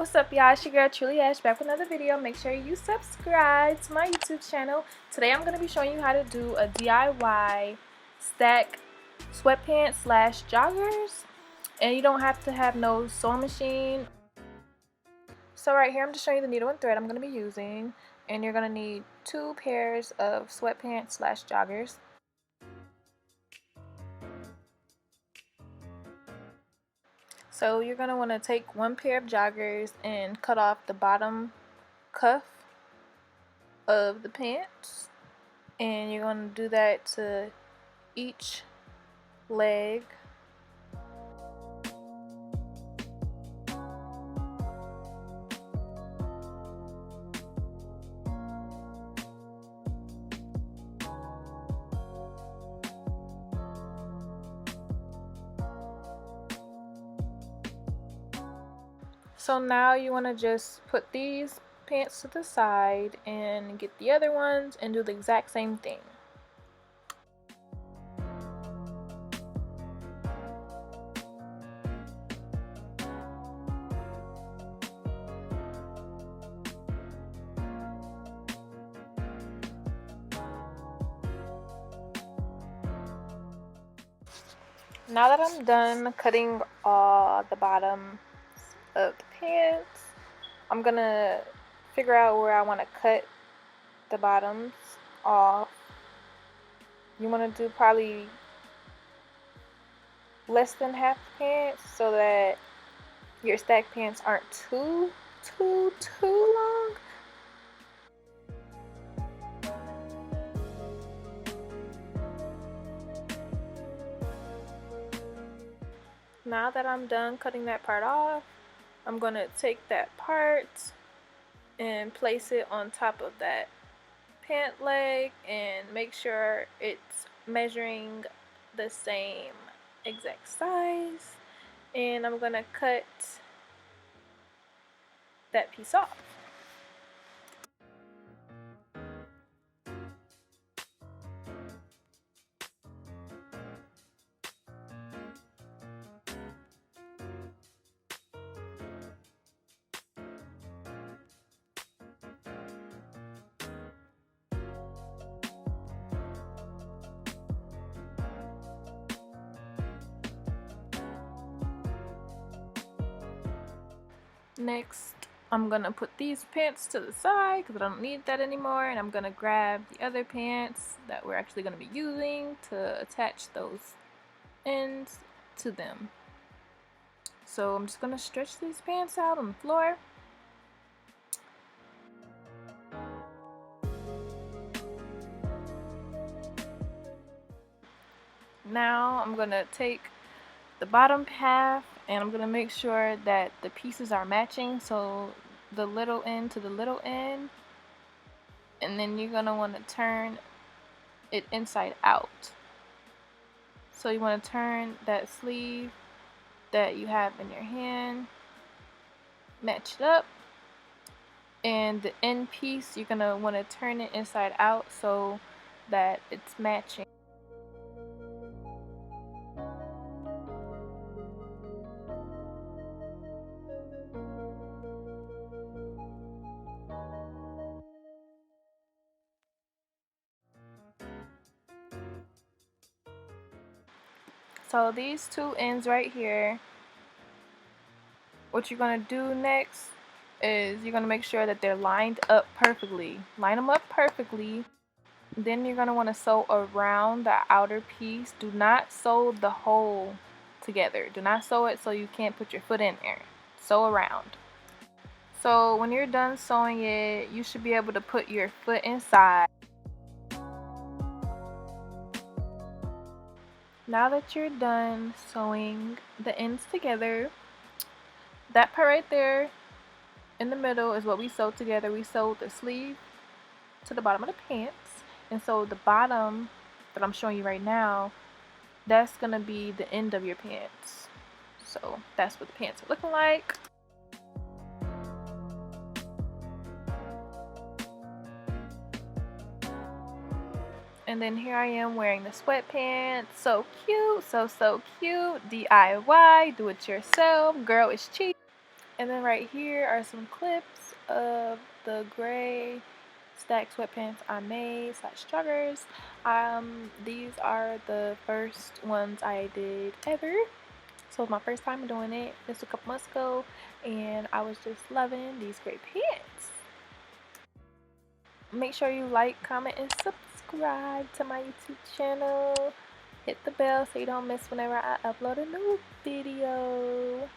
What's up, y'all? It's your girl Truly Ash back with another video. Make sure you subscribe to my YouTube channel. Today I'm going to be showing you how to do a DIY stack sweatpants slash joggers, and you don't have to have no sewing machine. So right here I'm just showing you the needle and thread I'm going to be using, and you're going to need 2 pairs of sweatpants slash joggers. So you're going to want to take 1 pair of joggers and cut off the bottom cuff of the pants, and you're going to do that to each leg. So now you want to just put these pants to the side and get the other ones and do the exact same thing. Now that I'm done cutting all the bottom of the pants, I'm gonna figure out where I want to cut the bottoms off. You want to do probably less than half the pants so that your stack pants aren't too long. Now that I'm done cutting that part off, I'm going to take that part and place it on top of that pant leg and make sure it's measuring the same exact size, and I'm going to cut that piece off. Next, I'm gonna put these pants to the side because I don't need that anymore, and I'm gonna grab the other pants that we're actually gonna be using to attach those ends to them. So I'm just gonna stretch these pants out on the floor. Now I'm gonna take the bottom half and I'm gonna make sure that the pieces are matching, so the little end to the little end, and then you're gonna want to turn it inside out. So you want to turn that sleeve that you have in your hand, match it up, and the end piece you're gonna want to turn it inside out so that it's matching. So these 2 ends right here, what you're going to do next is you're going to make sure that they're lined up perfectly. Line them up perfectly. Then you're going to want to sew around the outer piece. Do not sew the hole together. Do not sew it so you can't put your foot in there. Sew around. So when you're done sewing it, you should be able to put your foot inside. Now that you're done sewing the ends together, that part right there in the middle is what we sewed together. We sewed the sleeve to the bottom of the pants, and so the bottom that I'm showing you right now, that's gonna be the end of your pants. So that's what the pants are looking like. And then here I am wearing the sweatpants. So cute, so cute. DIY, do it yourself. Girl, it's cheap. And then right here are some clips of the gray stacked sweatpants I made / joggers. These are the first ones I did ever. So it's my first time doing it. This was a couple months ago, and I was just loving these great pants. Make sure you like, comment, and subscribe to my YouTube channel. Hit the bell so you don't miss whenever I upload a new video.